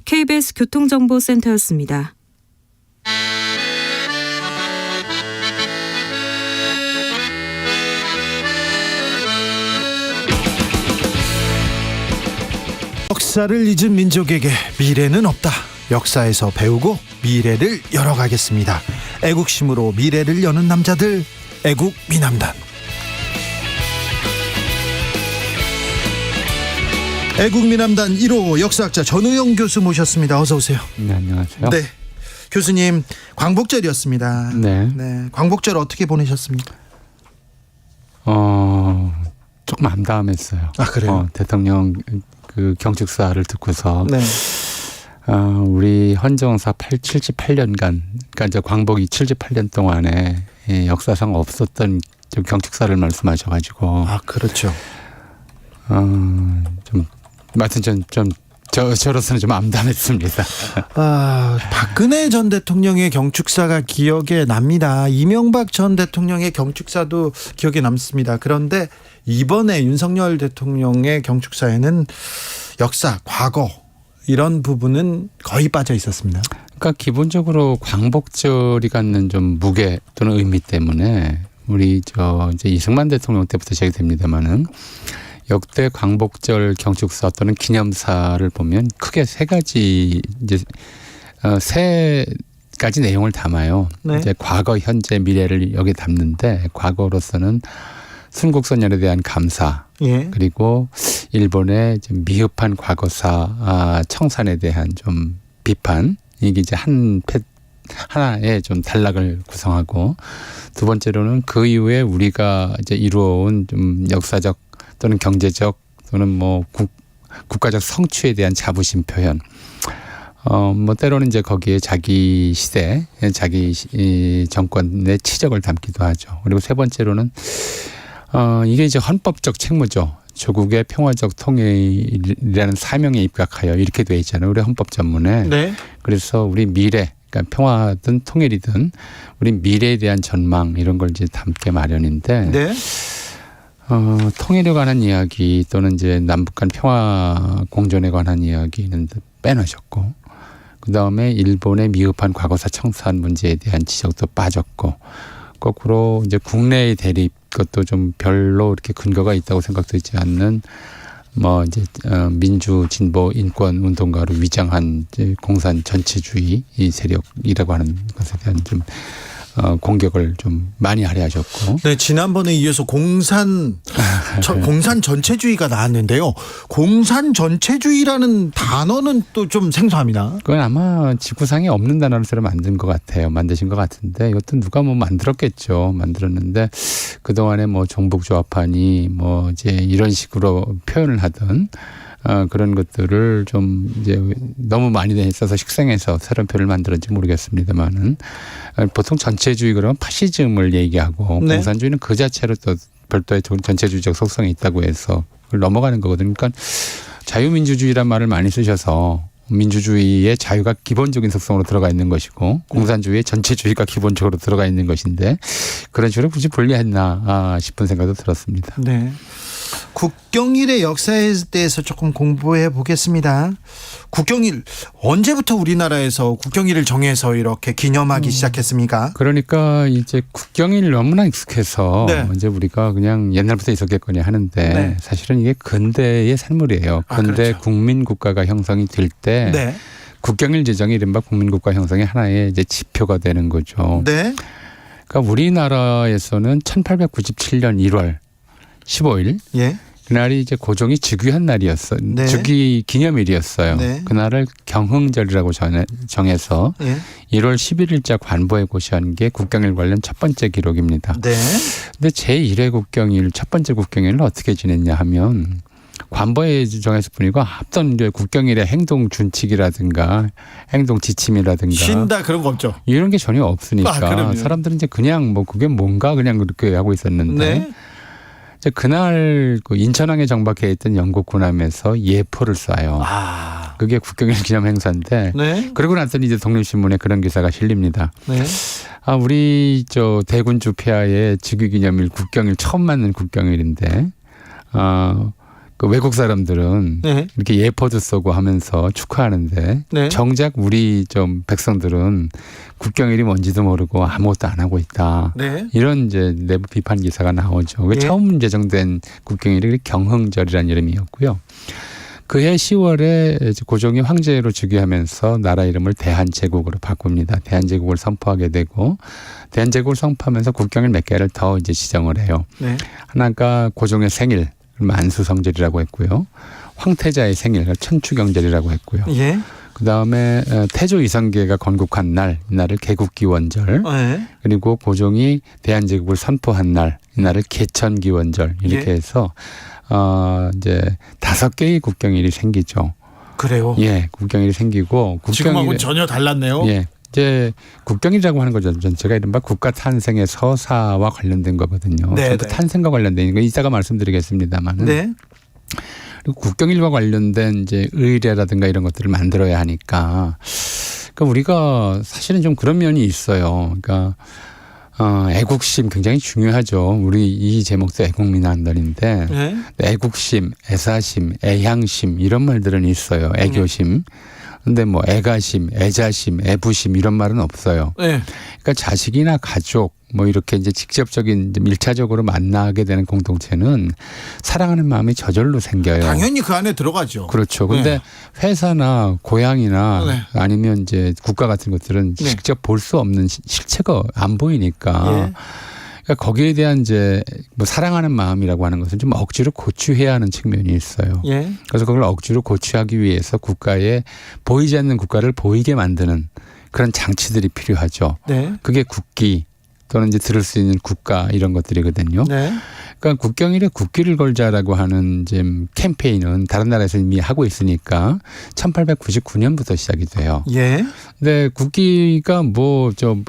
KBS 교통정보센터였습니다. 역사를 잊은 민족에게 미래는 없다. 역사에서 배우고 미래를 열어가겠습니다. 애국심으로 미래를 여는 남자들, 애국미남단. 애국미남단 1호 역사학자 전우영 교수 모셨습니다. 어서 오세요. 네, 안녕하세요. 네, 교수님, 광복절이었습니다. 네. 광복절 어떻게 보내셨습니까? 조금 암담했어요. 아, 그래요? 대통령 그 경축사를 듣고서 네. 우리 헌정사 78년간, 그러니까 이제 광복이 78년 동안에 역사상 없었던 경축사를 말씀하셔가지고. 아, 그렇죠. 저로서는 좀 암담했습니다. 박근혜 전 대통령의 경축사가 기억에 납니다. 이명박 전 대통령의 경축사도 기억에 남습니다. 그런데 이번에 윤석열 대통령의 경축사에는 역사, 과거 이런 부분은 거의 빠져 있었습니다. 그러니까 기본적으로 광복절이 갖는 좀 무게 또는 의미 때문에 우리 이제 이승만 대통령 때부터 시작됩니다만은 역대 광복절 경축사 또는 기념사를 보면 크게 세 가지 내용을 담아요. 네. 이제 과거, 현재, 미래를 여기 담는데, 과거로서는 순국선열에 대한 감사, 예. 그리고 일본의 좀 미흡한 과거사 청산에 대한 좀 비판, 이게 이제 하나의 좀 단락을 구성하고, 두 번째로는 그 이후에 우리가 이제 이루어온 좀 역사적 또는 경제적 또는 뭐 국가적 성취에 대한 자부심 표현. 때로는 이제 거기에 자기 시대, 자기 정권의 치적을 담기도 하죠. 그리고 세 번째로는 이게 이제 헌법적 책무죠. 조국의 평화적 통일이라는 사명에 입각하여 이렇게 돼 있잖아요. 우리 헌법 전문에. 네. 그래서 우리 미래, 그러니까 평화든 통일이든 우리 미래에 대한 전망 이런 걸 이제 담게 마련인데. 네. 통일에 관한 이야기 또는 이제 남북 간 평화 공존에 관한 이야기는 빼놓으셨고, 그 다음에 일본의 미흡한 과거사 청산 문제에 대한 지적도 빠졌고, 거꾸로 이제 국내의 대립 것도 좀 별로 이렇게 근거가 있다고 생각되지 않는 민주 진보 인권 운동가로 위장한 이제 공산 전체주의 이 세력이라고 하는 것에 대한 좀 공격을 좀 많이 할애하셨고. 네, 지난번에 이어서 공산 전체주의가 나왔는데요. 공산 전체주의라는 단어는 또 좀 생소합니다. 그건 아마 지구상에 없는 단어를 새로 만든 것 같아요. 만드신 것 같은데 이것도 누가 만들었겠죠. 만들었는데 그동안에 종북조합판이 이제 이런 식으로 표현을 하던 그런 것들을 좀 이제 너무 많이 있어서 식생해서 새로운 표현을 만들었는지 모르겠습니다만은 보통 전체주의 그러면 파시즘을 얘기하고 네. 공산주의는 그 자체로 또 별도의 전체주의적 속성이 있다고 해서 그걸 넘어가는 거거든요. 그러니까 자유민주주의란 말을 많이 쓰셔서 민주주의의 자유가 기본적인 속성으로 들어가 있는 것이고 공산주의의 전체주의가 기본적으로 들어가 있는 것인데 그런 식으로 굳이 분리했나 싶은 생각도 들었습니다. 네. 국경일의 역사에 대해서 조금 공부해 보겠습니다. 국경일, 언제부터 우리나라에서 국경일을 정해서 이렇게 기념하기 시작했습니까? 그러니까 이제 국경일 너무나 익숙해서 네. 이제 우리가 그냥 옛날부터 있었겠거니 하는데 네. 사실은 이게 근대의 산물이에요. 근대 그렇죠. 국민국가가 형성이 될 때 네. 국경일 제정이 이른바 국민국가 형성의 하나의 이제 지표가 되는 거죠. 네. 그러니까 우리나라에서는 1897년 1월 15일 예. 그날이 이제 고종이 즉위한 날이었어요. 네. 즉위 기념일이었어요. 네. 그날을 경흥절이라고 정해서 예. 1월 11일자 관보에 고시한 게 국경일 관련 첫 번째 기록입니다. 네. 근데 제1회 국경일, 첫 번째 국경일을 어떻게 지냈냐 하면 관보에 정했을 뿐이고 합던 이제 국경일의 행동 준칙이라든가 행동 지침이라든가 쉰다 그런 거 없죠. 이런 게 전혀 없으니까 사람들은 이제 그냥 그게 뭔가 그냥 그렇게 하고 있었는데 네. 이제 그날 그 인천항에 정박해 있던 영국 군함에서 예포를 쏴요. 그게 국경일 기념 행사인데 네. 그러고 나서는 이제 독립신문에 그런 기사가 실립니다. 네. 우리 대군주 폐하의 즉위기념일 국경일 처음 맞는 국경일인데 그 외국 사람들은 네. 이렇게 예포도 쏘고 하면서 축하하는데 네. 정작 우리 좀 백성들은 국경일이 뭔지도 모르고 아무것도 안 하고 있다. 네. 이런 이제 내부 비판 기사가 나오죠. 예. 처음 제정된 국경일이 경흥절이라는 이름이었고요. 그해 10월에 고종이 황제로 즉위하면서 나라 이름을 대한제국으로 바꿉니다. 대한제국을 선포하게 되고 대한제국을 선포하면서 국경일 몇 개를 더 이제 지정을 해요. 네. 하나가 고종의 생일 만수성절이라고 했고요. 황태자의 생일 천추경절이라고 했고요. 예. 그다음에 태조 이성계가 건국한 날, 이날을 개국기원절. 네. 그리고 고종이 대한제국을 선포한 날, 이날을 개천기원절 이렇게 예. 해서 이제 5개의 국경일이 생기죠. 그래요. 예, 국경일이 생기고 지금하고는 전혀 달랐네요. 예. 이제 국경이라고 하는 거죠. 전체가 이른바 국가 탄생의 서사와 관련된 거거든요. 네, 전부 네. 탄생과 관련된 거 이따가 말씀드리겠습니다만은. 네. 그리고 국경일과 관련된 이제 의례라든가 이런 것들을 만들어야 하니까. 그러니까 우리가 사실은 좀 그런 면이 있어요. 그러니까 애국심 굉장히 중요하죠. 우리 이 제목도 애국민안단인데 네. 애국심, 애사심, 애향심 이런 말들은 있어요. 애교심. 근데 뭐 애가심, 애자심, 애부심 이런 말은 없어요. 네. 그러니까 자식이나 가족 뭐 이렇게 이제 직접적인 이제 밀차적으로 만나게 되는 공동체는 사랑하는 마음이 저절로 생겨요. 당연히 그 안에 들어가죠. 그렇죠. 근데 회사나 고향이나 네. 아니면 이제 국가 같은 것들은 네. 직접 볼 수 없는 실체가 안 보이니까. 예. 그러니까 거기에 대한 이제 뭐 사랑하는 마음이라고 하는 것은 좀 억지로 고취해야 하는 측면이 있어요. 예. 그래서 그걸 억지로 고취하기 위해서 국가에 보이지 않는 국가를 보이게 만드는 그런 장치들이 필요하죠. 네. 그게 국기 또는 이제 들을 수 있는 국가 이런 것들이거든요. 네. 그러니까 국경일에 국기를 걸자라고 하는 지금 캠페인은 다른 나라에서 이미 하고 있으니까 1899년부터 시작이 돼요. 예. 근데 국기가 뭐 좀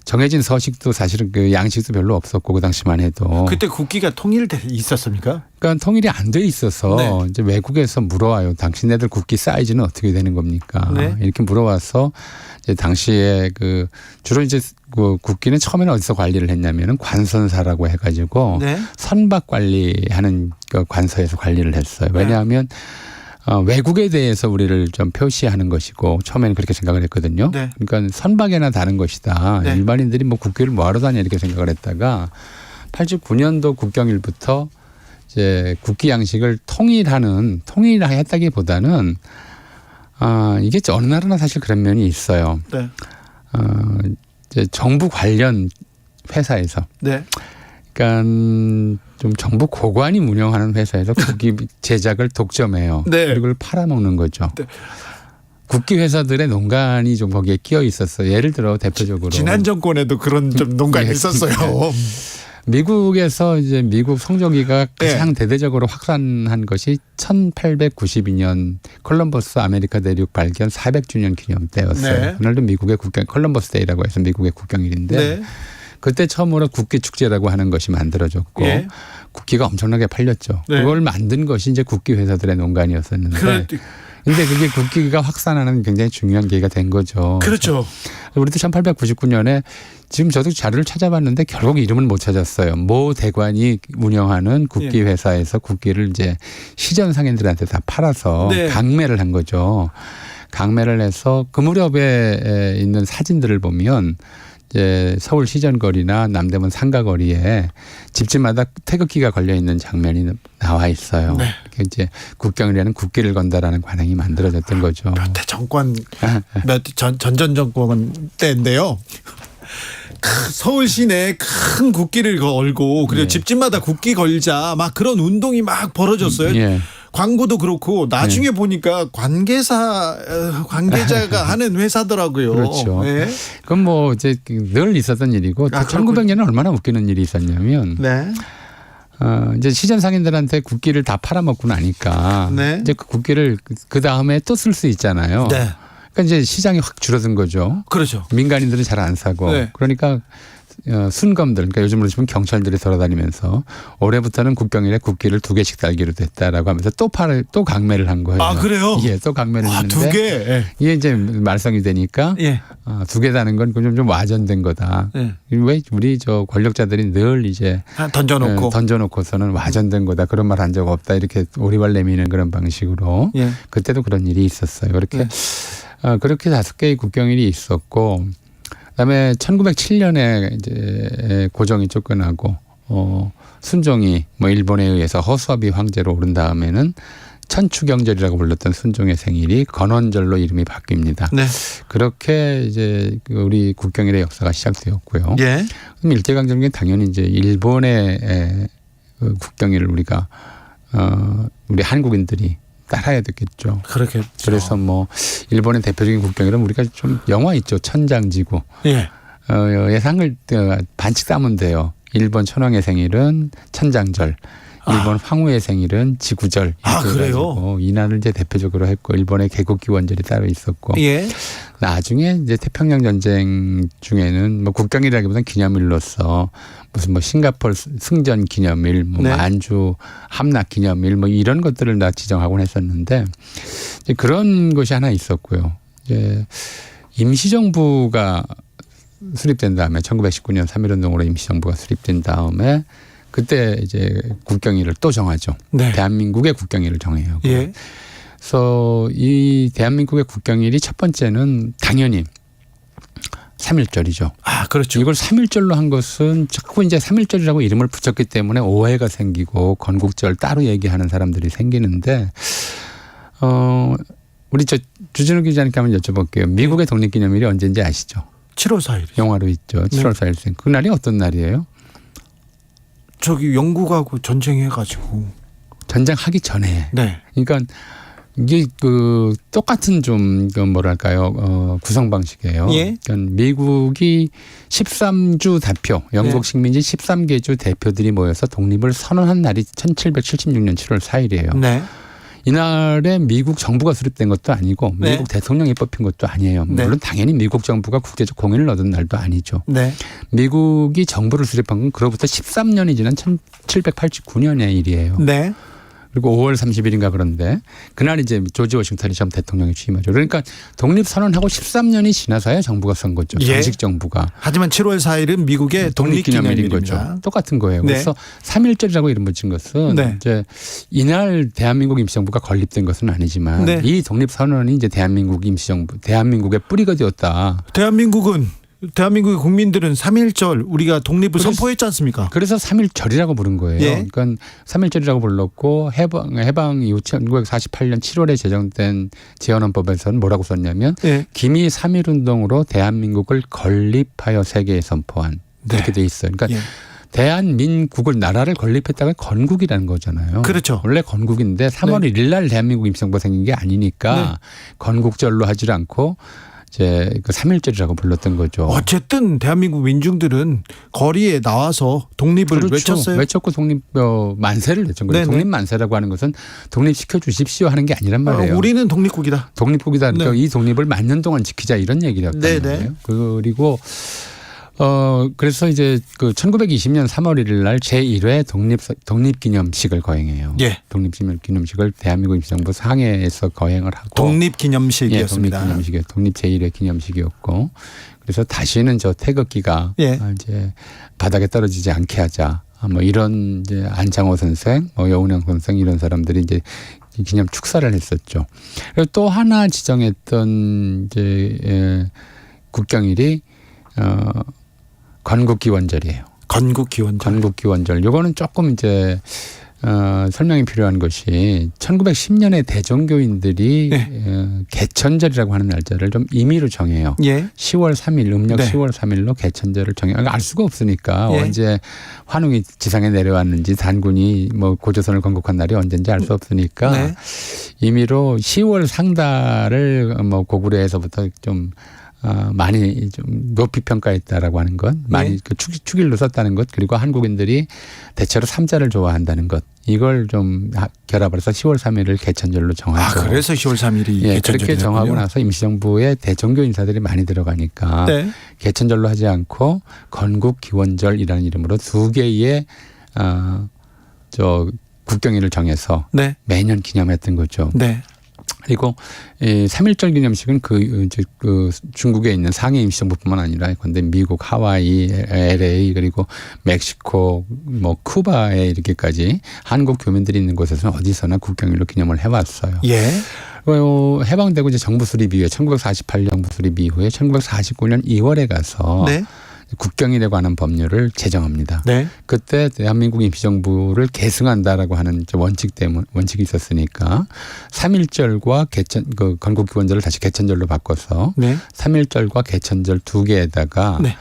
정해진 서식도 사실은 그 양식도 별로 없었고 그 당시만 해도 그때 국기가 통일돼 있었습니까? 그러니까 통일이 안 돼 있어서 네. 이제 외국에서 물어와요. 당신네들 국기 사이즈는 어떻게 되는 겁니까? 네. 이렇게 물어와서 이제 당시에 그 주로 이제 그 국기는 처음에는 어디서 관리를 했냐면은 관선사라고 해가지고 네. 선박 관리하는 그 관서에서 관리를 했어요. 왜냐하면 외국에 대해서 우리를 좀 표시하는 것이고 처음에는 그렇게 생각을 했거든요. 네. 그러니까 선박에나 다른 것이다. 네. 일반인들이 뭐 국기를 뭐하러 다냐 이렇게 생각을 했다가 89년도 국경일부터 이제 국기 양식을 통일했다기보다는 이게 어느 나라나 사실 그런 면이 있어요. 네. 이제 정부 관련 회사에서 네. 그러니까 좀 정부 고관이 운영하는 회사에서 국기 제작을 독점해요. 네. 그리고 그걸 팔아먹는 거죠. 네. 국기 회사들의 농간이 좀 거기에 끼어 있었어요. 예를 들어 대표적으로 지난 정권에도 그런 좀 농간이 네. 있었어요. 미국에서 이제 미국 성조기가 가장 네. 대대적으로 확산한 것이 1892년 콜럼버스 아메리카 대륙 발견 400주년 기념 때였어요. 네. 그날도 미국의 국경 콜럼버스 데이라고 해서 미국의 국경일인데 네. 그때 처음으로 국기 축제라고 하는 것이 만들어졌고 예. 국기가 엄청나게 팔렸죠. 네. 그걸 만든 것이 이제 국기 회사들의 농간이었었는데 근데 그게 국기가 확산하는 굉장히 중요한 계기가 된 거죠. 그렇죠. 우리도 1899년에 지금 저도 자료를 찾아봤는데 결국 이름은 못 찾았어요. 모 대관이 운영하는 국기 회사에서 국기를 이제 시전 상인들한테 다 팔아서 네. 강매를 한 거죠. 강매를 해서 그 무렵에 있는 사진들을 보면 이제 서울 시전거리나 남대문 상가거리에 집집마다 태극기가 걸려 있는 장면이 나와 있어요. 네. 이렇게 이제 국경이라는 국기를 건다라는 관행이 만들어졌던 거죠. 몇 대 정권 전 정권 때인데요. 서울 시내에 큰 국기를 걸고 그리고 예. 집집마다 국기 걸자 막 그런 운동이 막 벌어졌어요. 예. 광고도 그렇고 나중에 보니까 관계자가 하는 회사더라고요. 그렇죠. 네. 그건 뭐 이제 늘 있었던 일이고 아, 1900년에 얼마나 웃기는 일이 있었냐면 네. 이제 시전 상인들한테 국기를 다 팔아먹고 나니까 네. 이제 그 국기를 그 다음에 또 쓸 수 있잖아요. 네. 그러니까 이제 시장이 확 줄어든 거죠. 그렇죠. 민간인들은 잘 안 사고 네. 그러니까 순검들, 그러니까 요즘으로 치면 경찰들이 돌아다니면서 올해부터는 국경일에 국기를 2개씩 달기로 됐다라고 하면서 또 강매를 한 거예요. 아, 그래요? 예, 또 강매를 했는데 2개. 예. 이게 이제 말썽이 되니까 예. 2개 다는 건 좀 와전된 거다. 예. 왜 우리 저 권력자들이 늘 이제 던져놓고서는 와전된 거다. 그런 말 한 적 없다. 이렇게 오리발 내미는 그런 방식으로 예. 그때도 그런 일이 있었어요. 그렇게 예. 그렇게 5개의 국경일이 있었고, 그다음에 1907년에 이제 고종이 쫓겨나고 순종이 뭐 일본에 의해서 허수아비 황제로 오른 다음에는 천추경절이라고 불렀던 순종의 생일이 건원절로 이름이 바뀝니다. 네. 그렇게 이제 우리 국경일의 역사가 시작되었고요. 예. 그럼 일제강점기는 당연히 이제 일본의 국경일을 우리가 우리 한국인들이 따라야 됐겠죠. 그렇겠죠. 그래서 뭐 일본의 대표적인 국경일은 우리가 좀 영화 있죠. 천장지구. 예. 예상을 반칙 따면 돼요. 일본 천황의 생일은 천장절. 일본 황후의 생일은 지구절. 그래요? 이날을 이제 대표적으로 했고, 일본의 개국기원절이 따로 있었고. 예. 나중에 이제 태평양 전쟁 중에는 뭐 국경일이라기보다는 기념일로서 무슨 뭐 싱가포르 승전 기념일, 뭐 네. 만주 함락 기념일, 뭐 이런 것들을 다 지정하곤 했었는데, 이제 그런 것이 하나 있었고요. 이제 임시정부가 수립된 다음에 1919년 3.1운동으로 임시정부가 수립된 다음에 그때 이제 국경일을 또 정하죠. 네. 대한민국의 국경일을 정해요. 예. 그래서 이 대한민국의 국경일이 첫 번째는 당연히 3.1절이죠. 그렇죠. 이걸 3.1절로 한 것은 자꾸 이제 3.1절이라고 이름을 붙였기 때문에 오해가 생기고 건국절 따로 얘기하는 사람들이 생기는데, 우리 저 주진우 기자님께 한번 여쭤볼게요. 미국의 독립기념일이 언제인지 아시죠? 7월 4일. 영화로 있죠. 7월 4일. 그날이 어떤 날이에요? 저기 영국하고 전쟁해가지고. 전쟁하기 전에. 네. 그러니까 이게 똑같은 좀 뭐랄까요, 구성 방식이에요. 예. 그러니까 미국이 13주 대표, 영국 식민지 13개 주 대표들이 모여서 독립을 선언한 날이 1776년 7월 4일이에요. 네. 이날에 미국 정부가 수립된 것도 아니고 네. 미국 대통령이 뽑힌 것도 아니에요. 네. 물론 당연히 미국 정부가 국제적 공인을 얻은 날도 아니죠. 네. 미국이 정부를 수립한 건 그로부터 13년이 지난 1789년의 일이에요. 네. 그리고 5월 30일인가 그런데 그날 이제 조지 워싱턴이 처음 대통령에 취임하죠. 그러니까 독립선언하고 13년이 지나서야 정부가 선 거죠. 예. 정식 정부가. 하지만 7월 4일은 미국의 독립기념일인 거죠. 독립기념일입니다. 똑같은 거예요. 네. 그래서 3.1절이라고 이름 붙인 것은 네. 이제 이날 대한민국 임시정부가 건립된 것은 아니지만 네. 이 독립선언이 이제 대한민국 임시정부, 대한민국의 뿌리가 되었다. 대한민국의 국민들은 3.1절 우리가 독립을 선포했지 않습니까? 그래서 3.1절이라고 부른 거예요. 예. 그러니까 3.1절이라고 불렀고 해방 이후 1948년 7월에 제정된 제헌헌법에서는 뭐라고 썼냐면 예. 기미 3.1운동으로 대한민국을 건립하여 세계에 선포한 이렇게 돼 있어요. 그러니까 예. 대한민국을 나라를 건립했다가 건국이라는 거잖아요. 그렇죠. 원래 건국인데 3월 1일 날 대한민국 임시정부가 생긴 게 아니니까 건국절로 하지 않고 이제 그 3.1절이라고 불렀던 거죠. 어쨌든 대한민국 민중들은 거리에 나와서 독립을 외쳤어요. 외쳤고 독립 만세를 외친 거예요. 네네. 독립 만세라고 하는 것은 독립시켜 주십시오 하는 게 아니란 말이에요. 우리는 독립국이다. 독립국이다. 그러니까 네. 이 독립을 만 년 동안 지키자 이런 얘기였단 네네. 말이에요. 그리고 그래서 이제 그 1920년 3월 1일 날 제1회 독립기념식을 거행해요. 예. 독립기념식을 대한민국 임시정부 상해에서 거행을 하고. 독립기념식이었습니다. 예, 독립기념식이에요. 독립 제1회 기념식이었고. 그래서 다시는 저 태극기가 예. 이제 바닥에 떨어지지 않게 하자. 뭐 이런 이제 안창호 선생, 여운형 선생 이런 사람들이 이제 기념 축사를 했었죠. 그리고 또 하나 지정했던 이제 국경일이 건국기원절이에요. 건국기원절. 요거는 조금 이제 설명이 필요한 것이 1910년에 대종교인들이 개천절이라고 하는 날짜를 좀 임의로 정해요. 예. 10월 3일 음력 네. 10월 3일로 개천절을 정해요. 알 수가 없으니까 예. 언제 환웅이 지상에 내려왔는지 단군이 뭐 고조선을 건국한 날이 언제인지 알 수 없으니까 네. 임의로 10월 상달을 뭐 고구려에서부터 좀 많이 좀 높이 평가했다라고 하는 것, 많이 예. 그 축일로 썼다는 것, 그리고 한국인들이 대체로 삼자를 좋아한다는 것, 이걸 좀 결합을 해서 10월 3일을 개천절로 정하죠. 그래서 10월 3일이 예, 개천절이 그렇게 정하고 됐군요. 나서 임시정부에 대종교 인사들이 많이 들어가니까 네. 개천절로 하지 않고 건국기원절이라는 이름으로 두 개의 국경일을 정해서 네. 매년 기념했던 거죠. 네. 그리고 이 3.1절 기념식은 그 중국에 있는 상해 임시정부뿐만 아니라 근데 미국, 하와이, LA 그리고 멕시코, 뭐 쿠바에 이렇게까지 한국 교민들이 있는 곳에서는 어디서나 국경일로 기념을 해왔어요. 예. 해방되고 이제 정부 수립 이후에 1948년 정부 수립 이후에 1949년 2월에 가서 네. 국경일에 관한 법률을 제정합니다. 네. 그때 대한민국 임시정부를 계승한다라고 하는 원칙이 있었으니까 3.1절과 건국기원절을 다시 개천절로 바꿔서 네. 3.1절과 개천절 두 개에다가 네.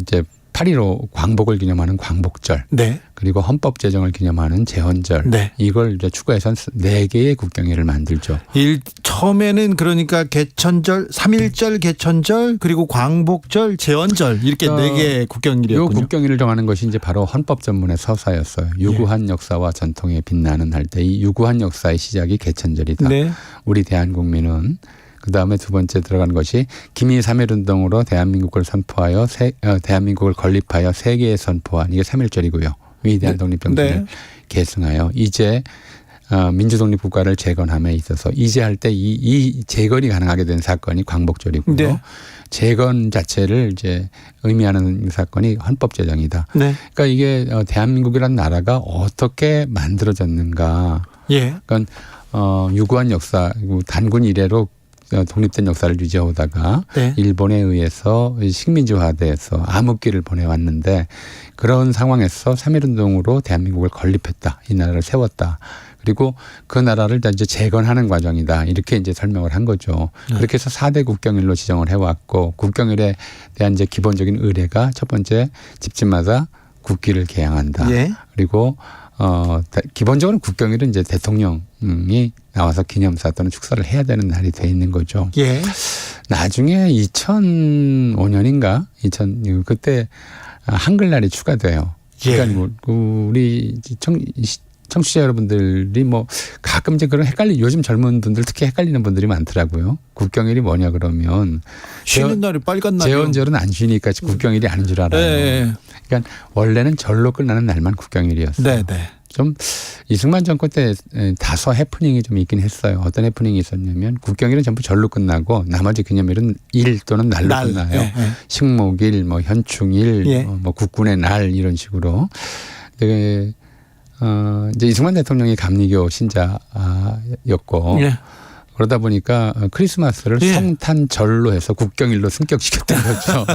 이제 8.15 광복을 기념하는 광복절, 네. 그리고 헌법 제정을 기념하는 제헌절, 네. 이걸 이제 추가해서 4개의 국경일을 만들죠. 처음에는 그러니까 개천절, 3.1절 개천절, 그리고 광복절, 제헌절 이렇게 4개의 이 국경일이었군요. 국경일을 정하는 것이 이제 바로 헌법 전문의 서사였어요. 유구한 역사와 전통에 빛나는 할 때 이 유구한 역사의 시작이 개천절이다. 네. 우리 대한국민은 그다음에 두 번째 들어간 것이 김이 3.1운동으로 대한민국을 선포하여 대한민국을 건립하여 세계에 선포한 이게 3.1절이고요. 위대한 독립정신을 네. 계승하여 이제 민주독립국가를 재건함에 있어서 이제 할 때 이 재건이 가능하게 된 사건이 광복절이고요. 네. 재건 자체를 이제 의미하는 사건이 헌법 제정이다. 네. 그러니까 이게 대한민국이라는 나라가 어떻게 만들어졌는가. 예. 그러니까 유구한 역사, 단군 이래로 독립된 역사를 유지하다가 네. 일본에 의해서 식민지화돼서 암흑기를 보내왔는데 그런 상황에서 3.1운동으로 대한민국을 건립했다. 이 나라를 세웠다. 그리고 그 나라를 이제 재건하는 과정이다. 이렇게 이제 설명을 한 거죠. 네. 그렇게 해서 4대 국경일로 지정을 해왔고 국경일에 대한 이제 기본적인 의례가 첫 번째 집집마다 국기를 개양한다. 예. 그리고 기본적으로 국경일은 이제 대통령이 나와서 기념사 또는 축사를 해야 되는 날이 돼 있는 거죠. 예. 나중에 2005년인가 그때 한글날이 추가돼요. 예. 그러니까 뭐 우리 청취자 여러분들이 뭐 가끔 이제 그런 요즘 젊은 분들 특히 헷갈리는 분들이 많더라고요. 국경일이 뭐냐 그러면 쉬는 날이 빨간 날이요. 제헌절은 안 쉬니까 국경일이 아닌 줄 알아요. 네. 그러니까 원래는 절로 끝나는 날만 국경일이었어요. 네. 네. 좀 이승만 정권 때 다소 해프닝이 좀 있긴 했어요. 어떤 해프닝이 있었냐면 국경일은 전부 절로 끝나고 나머지 기념일은 일 또는 날로 끝나요. 예. 예. 식목일, 뭐 현충일, 예. 뭐 국군의 날 이런 식으로. 되게 이제 이승만 대통령이 감리교 신자였고 예. 그러다 보니까 크리스마스를 예. 성탄절로 해서 국경일로 승격시켰던 거죠.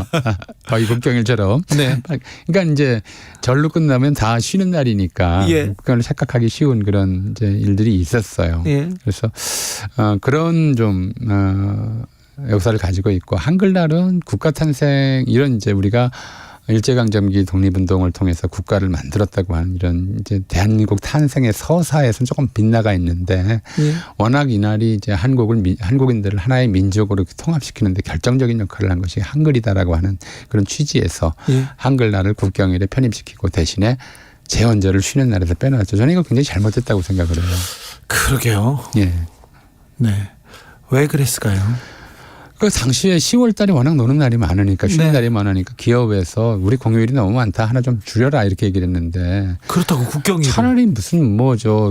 거의 국경일처럼. 네. 그러니까 이제 절로 끝나면 다 쉬는 날이니까 예. 국경을 착각하기 쉬운 그런 이제 일들이 있었어요. 예. 그래서 그런 좀 역사를 가지고 있고 한글날은 국가탄생 이런 이제 우리가 일제강점기 독립운동을 통해서 국가를 만들었다고 하는 이런 이제 대한민국 탄생의 서사에서는 조금 빗나가 있는데 예. 워낙 이날이 이제 한국인들을 하나의 민족으로 통합시키는데 결정적인 역할을 한 것이 한글이다라고 하는 그런 취지에서 예. 한글날을 국경일에 편입시키고 대신에 제헌절을 쉬는 날에서 빼놨죠. 저는 이거 굉장히 잘못됐다고 생각을 해요. 그러게요. 예. 네. 왜 그랬을까요? 그 당시에 10월 달에 워낙 노는 날이 많으니까 쉬는 네. 날이 많으니까 기업에서 우리 공휴일이 너무 많다 하나 좀 줄여라 이렇게 얘기를 했는데 그렇다고 국경일 차라리 무슨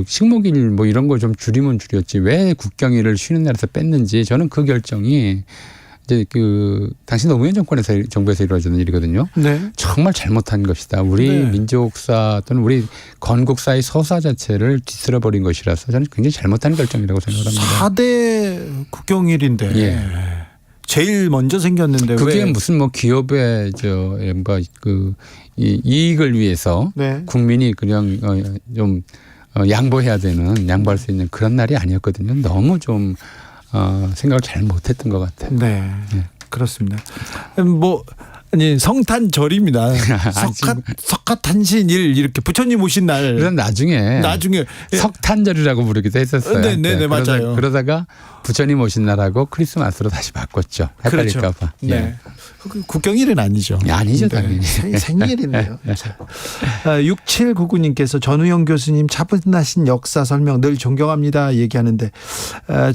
식목일 뭐 이런 거 좀 줄이면 줄였지 왜 국경일을 쉬는 날에서 뺐는지 저는 그 결정이 이제 당시 노무현 정부에서 이루어지는 일이거든요. 네. 정말 잘못한 것이다. 우리 네. 민족사 또는 우리 건국사의 서사 자체를 뒤틀어버린 것이라서 저는 굉장히 잘못한 결정이라고 생각합니다. 4대 국경일인데 예. 제일 먼저 생겼는데 그게 왜? 무슨 기업의 이익을 위해서 네. 국민이 그냥 좀 양보할 수 있는 그런 날이 아니었거든요. 너무 좀 생각을 잘 못했던 것 같아요. 네. 네. 그렇습니다. 뭐 아니 성탄절입니다. 지금- 석가탄신일 이렇게 부처님 오신 날 그래서 나중에 석탄절이라고 부르기도 했었어요. 네, 맞아요. 그러다가 부처님 오신 날하고 크리스마스로 다시 바꿨죠. 헷갈릴까 봐. 네. 국경일은 아니죠. 아니죠, 당연히. 생일이네요. 6799님께서 전우영 교수님 차분하신 역사 설명 늘 존경합니다 얘기하는데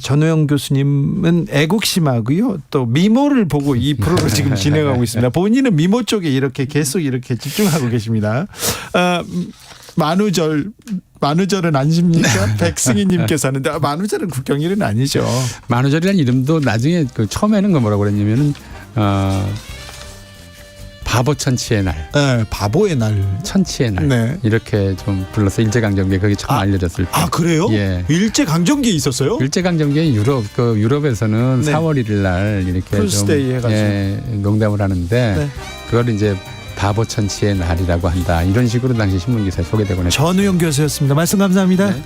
전우영 교수님은 애국심하고요. 또 미모를 보고 이 프로를 지금 진행하고 있습니다. 본인은 미모 쪽에 이렇게 계속 이렇게 집중하고 계십니다. 만우절은 아십니까? 백승희님께서 하는데 만우절은 국경일은 아니죠. 만우절이라는 이름도 나중에 처음에는 뭐라고 그랬냐면은 바보천치의 날, 네, 바보의 날, 천치의 날 네. 이렇게 좀 불러서 일제강점기에 그게 처음 알려졌을 때. 그래요? 예. 일제강점기에 있었어요? 일제강점기에 유럽에서는 네. 4월 1일 날 이렇게 풀스데이 해가지고. 농담을 하는데 네. 그걸 이제 바보천치의 날이라고 한다. 이런 식으로 당시 신문 기사에 소개되곤 했죠. 전우영 교수였습니다. 말씀 감사합니다. 네.